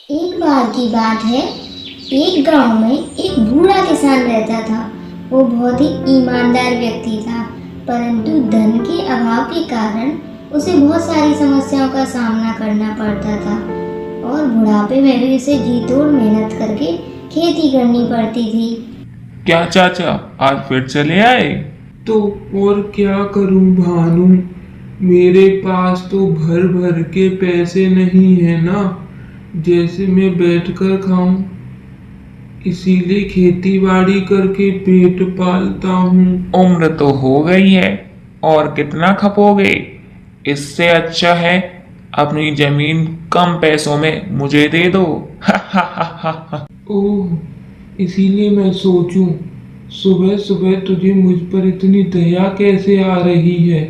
एक बार की बात है, एक गांव में एक बूढ़ा किसान रहता था। वो बहुत ही ईमानदार व्यक्ति था, परंतु धन के अभाव के कारण उसे बहुत सारी समस्याओं का सामना करना पड़ता था और बुढ़ापे में भी उसे जी तोड़ मेहनत करके खेती करनी पड़ती थी। क्या चाचा, आज फिर चले आए? तो और क्या करूं भानु, मेरे पास तो भर भर के पैसे नहीं है ना, जैसे मैं बैठकर खाऊं। इसीलिए खेती बाड़ी करके पेट पालता हूँ। उम्र तो हो गई है और कितना खपोगे। इससे अच्छा है अपनी जमीन कम पैसों में मुझे दे दो। ओह, इसीलिए मैं सोचूं सुबह सुबह तुझे मुझ पर इतनी दया कैसे आ रही है।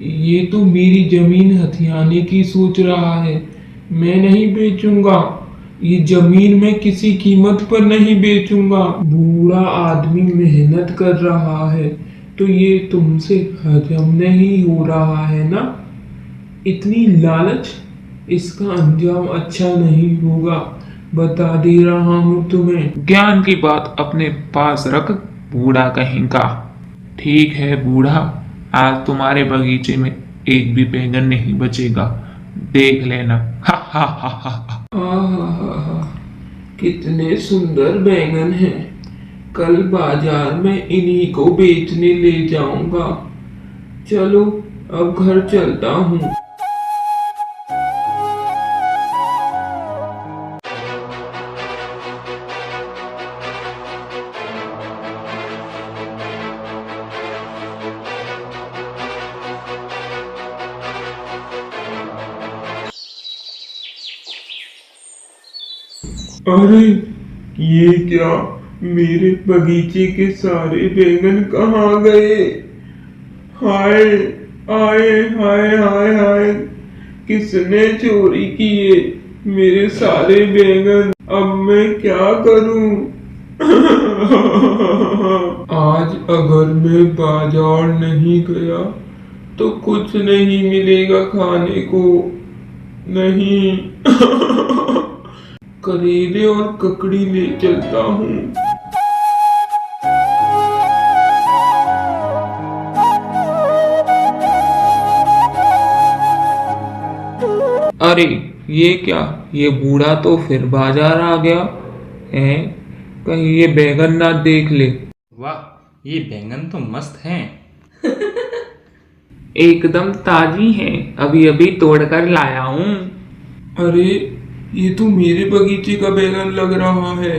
ये तो मेरी जमीन हथियाने की सोच रहा है। मैं नहीं बेचूंगा ये जमीन, मैं किसी कीमत पर नहीं बेचूंगा। बूढ़ा आदमी मेहनत कर रहा है तो ये तुमसे हजम नहीं हो रहा है ना। इतनी लालच, इसका अंजाम अच्छा नहीं होगा, बता दे रहा हूँ तुम्हें। ज्ञान की बात अपने पास रख, बूढ़ा कहीं का। ठीक है बूढ़ा, आज तुम्हारे बगीचे में एक भी बैंगन नहीं बचेगा, देख लेना। हा हा हा हा। आहा, कितने सुंदर बैंगन हैं। कल बाजार में इन्हीं को बेचने ले जाऊंगा। चलो अब घर चलता हूँ। अरे ये क्या, मेरे बगीचे के सारे बैंगन कहाँ गए? हाय हाय हाय हाय हाय, किसने चोरी किए मेरे सारे बैंगन? अब मैं क्या करूं? आज अगर मैं बाजार नहीं गया तो कुछ नहीं मिलेगा खाने को। नहीं। करेले और ककड़ी ले चलता हूँ। अरे ये क्या, ये बूढ़ा तो फिर बाजार आ गया है। कहीं ये बैंगन ना देख ले। वाह, ये बैंगन तो मस्त हैं। एकदम ताजी है, अभी अभी तोड़कर लाया हूँ। अरे ये तो मेरे बगीचे का बैंगन लग रहा है।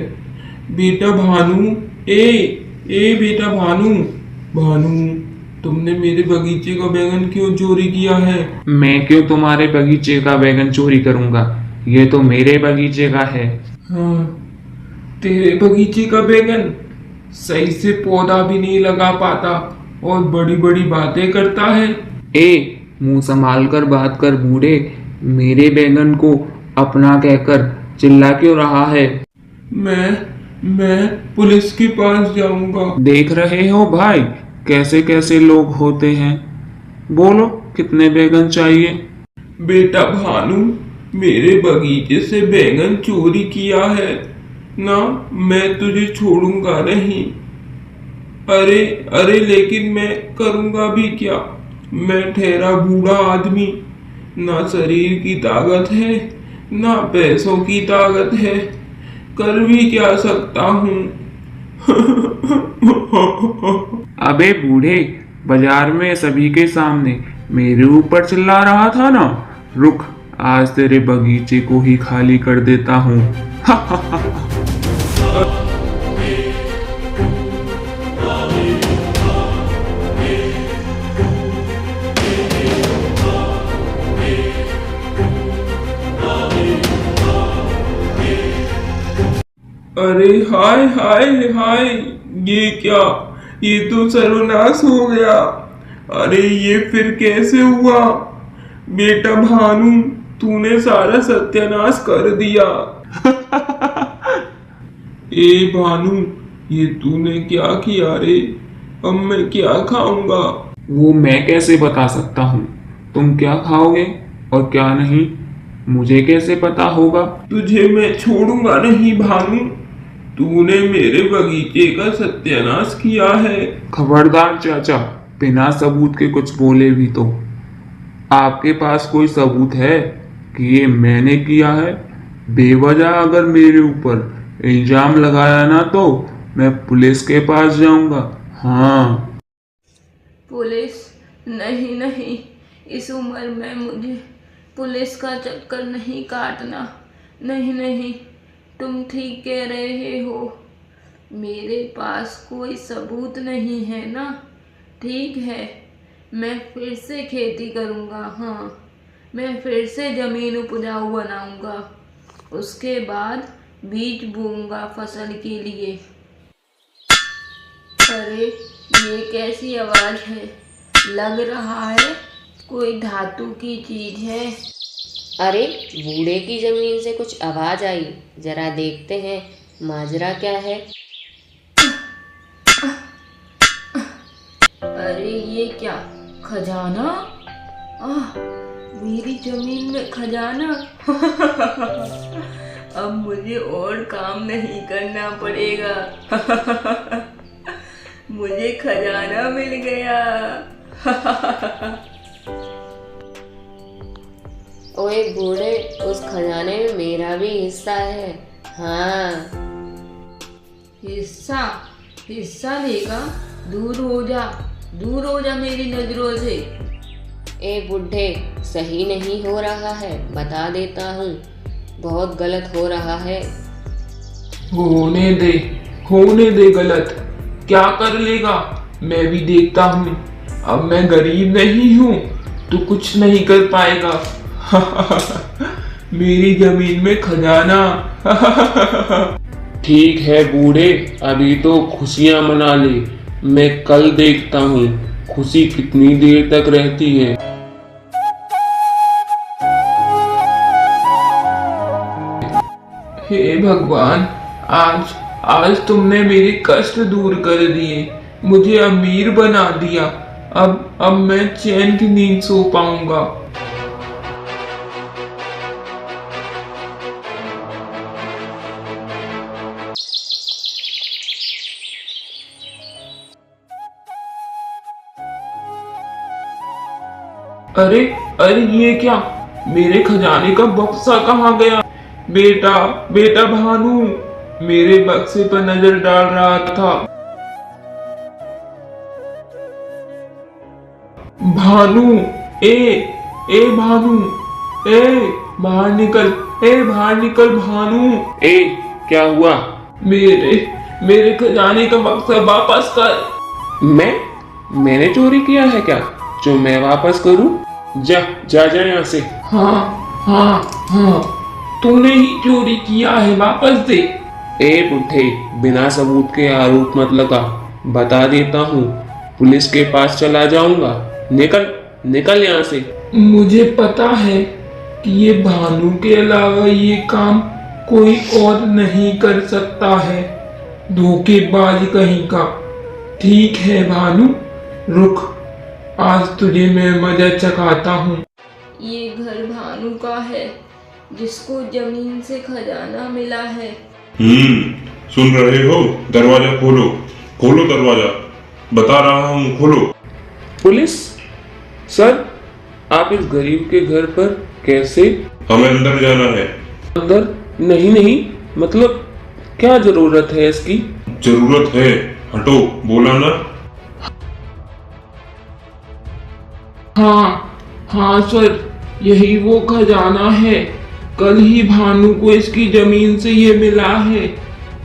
बेटा भानु, ए बेटा भानु, भानु, तुमने मेरे बगीचे का बैंगन क्यों चोरी किया है? मैं क्यों तुम्हारे बगीचे का बैंगन चोरी करूंगा, ये तो मेरे बगीचे का है। हाँ, तेरे बगीचे का बैंगन सही से पौधा भी नहीं लगा पाता और बड़ी बड़ी बातें करता है। मुंह संभाल कर बात कर बूढ़े, मेरे बैंगन को अपना कहकर चिल्ला क्यों रहा है? मैं पुलिस के पास जाऊंगा। देख रहे हो भाई, कैसे कैसे लोग होते हैं। बोलो कितने बैंगन चाहिए? बेटा भानु, मेरे बगीचे से बैंगन चोरी किया है ना, मैं तुझे छोड़ूंगा नहीं। अरे अरे, लेकिन मैं करूंगा भी क्या? मैं ठहरा बूढ़ा आदमी, ना शरीर की ताकत है ना पैसों की ताकत है, कर भी क्या सकता हूँ। अबे बूढ़े, बाजार में सभी के सामने मेरे ऊपर चिल्ला रहा था ना। रुक, आज तेरे बगीचे को ही खाली कर देता हूँ। अरे हाय हाय हाय, ये क्या, ये तो सर्वनाश हो गया। अरे ये फिर कैसे हुआ? बेटा भानु, तूने सारा सत्यानाश कर दिया। ए भानु, ये तूने क्या किया रे? अब मैं क्या खाऊंगा? वो मैं कैसे बता सकता हूँ तुम क्या खाओगे और क्या नहीं? मुझे कैसे पता होगा? तुझे मैं छोड़ूंगा नहीं भानु। तूने मेरे बगीचे का सत्यानाश किया है। खबरदार चाचा, बिना सबूत के कुछ बोले भी तो। आपके पास कोई सबूत है कि ये मैंने किया है? बेवजह अगर मेरे ऊपर इल्जाम लगाया ना तो मैं पुलिस के पास जाऊंगा। हाँ। पुलिस? नहीं नहीं, इस उम्र में मुझे पुलिस का चक्कर नहीं काटना। नहीं नहीं, तुम ठीक कह रहे हो। मेरे पास कोई सबूत नहीं है ना। ठीक है, मैं फिर से खेती करूँगा। हाँ, मैं फिर से ज़मीन उपजाऊ बनाऊँगा। उसके बाद बीज बोऊंगा फसल के लिए। अरे ये कैसी आवाज़ है? लग रहा है कोई धातु की चीज़ है। अरे बूढ़े की जमीन से कुछ आवाज आई, जरा देखते हैं माजरा क्या है। अरे ये क्या, खजाना? मेरी जमीन में खजाना। अब मुझे और काम नहीं करना पड़ेगा। मुझे खजाना मिल गया। ओए बूढ़े, उस खजाने में मेरा भी हिस्सा है। हाँ। हिस्सा? हिस्सा लेगा? दूर हो जा, दूर हो जा मेरी नजरों से। ए बुढ़े, सही नहीं हो रहा है, बता देता हूँ, बहुत गलत हो रहा है। होने दे गलत। क्या कर लेगा, मैं भी देखता हूँ। अब मैं गरीब नहीं हूँ तो कुछ नहीं कर पाएगा। मेरी जमीन में खजाना। ठीक है बूढ़े, अभी तो खुशियां मना ले। मैं कल देखता हूँ खुशी कितनी देर तक रहती है। हे भगवान, आज तुमने मेरे कष्ट दूर कर दिए, मुझे अमीर बना दिया। अब मैं चैन की नींद सो पाऊंगा। अरे अरे ये क्या, मेरे खजाने का बक्सा कहाँ गया? बेटा भानु मेरे बक्से पर नजर डाल रहा था। भानु, ए भानु, बाहर निकल भानु। क्या हुआ? मेरे खजाने का बक्सा वापस कर। मैंने चोरी किया है क्या जो मैं वापस करूं? जा यहाँ से। हाँ, तूने ही चोरी किया है, वापस दे। बुढ़े, बिना सबूत के आरोप मत लगा। बता देता हूँ, पुलिस के पास चला जाऊंगा। निकल यहाँ से। मुझे पता है कि ये भानु के अलावा ये काम कोई और नहीं कर सकता है, धोखेबाज कहीं का। ठीक है भानु, रुक, आज तुझे मैं मजा चखाता हूँ। ये घर भानु का है, जिसको जमीन से खजाना मिला है। सुन रहे हो? दरवाजा खोलो दरवाजा, बता रहा हूँ, खोलो। पुलिस? सर, आप इस गरीब के घर पर कैसे? हमें अंदर जाना है। अंदर? नहीं, मतलब क्या जरूरत है इसकी? जरूरत है, हटो, बोला ना। हाँ सर, यही वो खजाना है। कल ही भानु को इसकी जमीन से ये मिला है।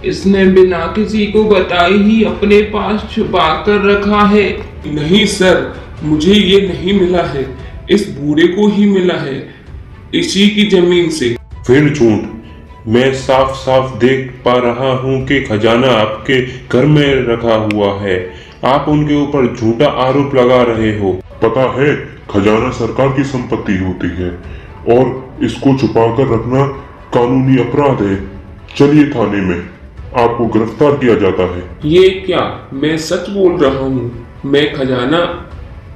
इसने बिना किसी को बताए ही अपने पास छुपा कर रखा है। नहीं सर, मुझे ये नहीं मिला है, इस बूढ़े को ही मिला है, इसी की जमीन से। फिर झूठ। मैं साफ साफ देख पा रहा हूँ कि खजाना आपके घर में रखा हुआ है। आप उनके ऊपर झूठा आरोप लगा रहे हो। पता है, खजाना सरकार की संपत्ति होती है और इसको छुपा कर रखना कानूनी अपराध है। चलिए थाने में, आपको गिरफ्तार किया जाता है। ये क्या, मैं सच बोल रहा हूँ। मैं खजाना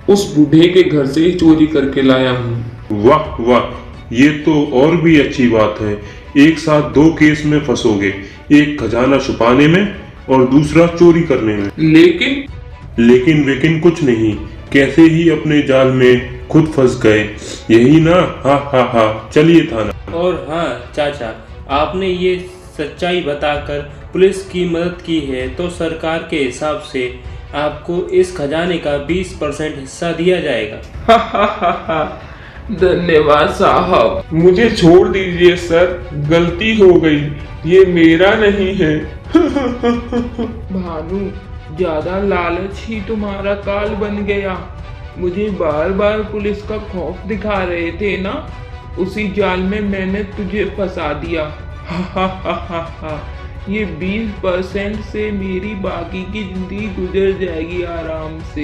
उस बूढ़े के घर से ही चोरी करके लाया हूँ। वाह, ये तो और भी अच्छी बात है। एक साथ दो केस में फंसोगे, एक खजाना छुपाने में और दूसरा चोरी करने में। लेकिन वेकिन कुछ नहीं, कैसे ही अपने जाल में खुद फंस गए, यही ना। हा हा हा, चलिए थाना। और हाँ चाचा, आपने ये सच्चाई बताकर पुलिस की मदद की है तो सरकार के हिसाब से आपको इस खजाने का 20% हिस्सा दिया जाएगा। धन्यवाद साहब, मुझे छोड़ दीजिए सर, गलती हो गई, ये मेरा नहीं है। भानु, ज्यादा लालच ही तुम्हारा काल बन गया। मुझे बार बार पुलिस का खौफ दिखा रहे थे ना, उसी जाल में मैंने तुझे फंसा दिया। ये 20% से मेरी बाकी की जिंदगी गुजर जाएगी आराम से।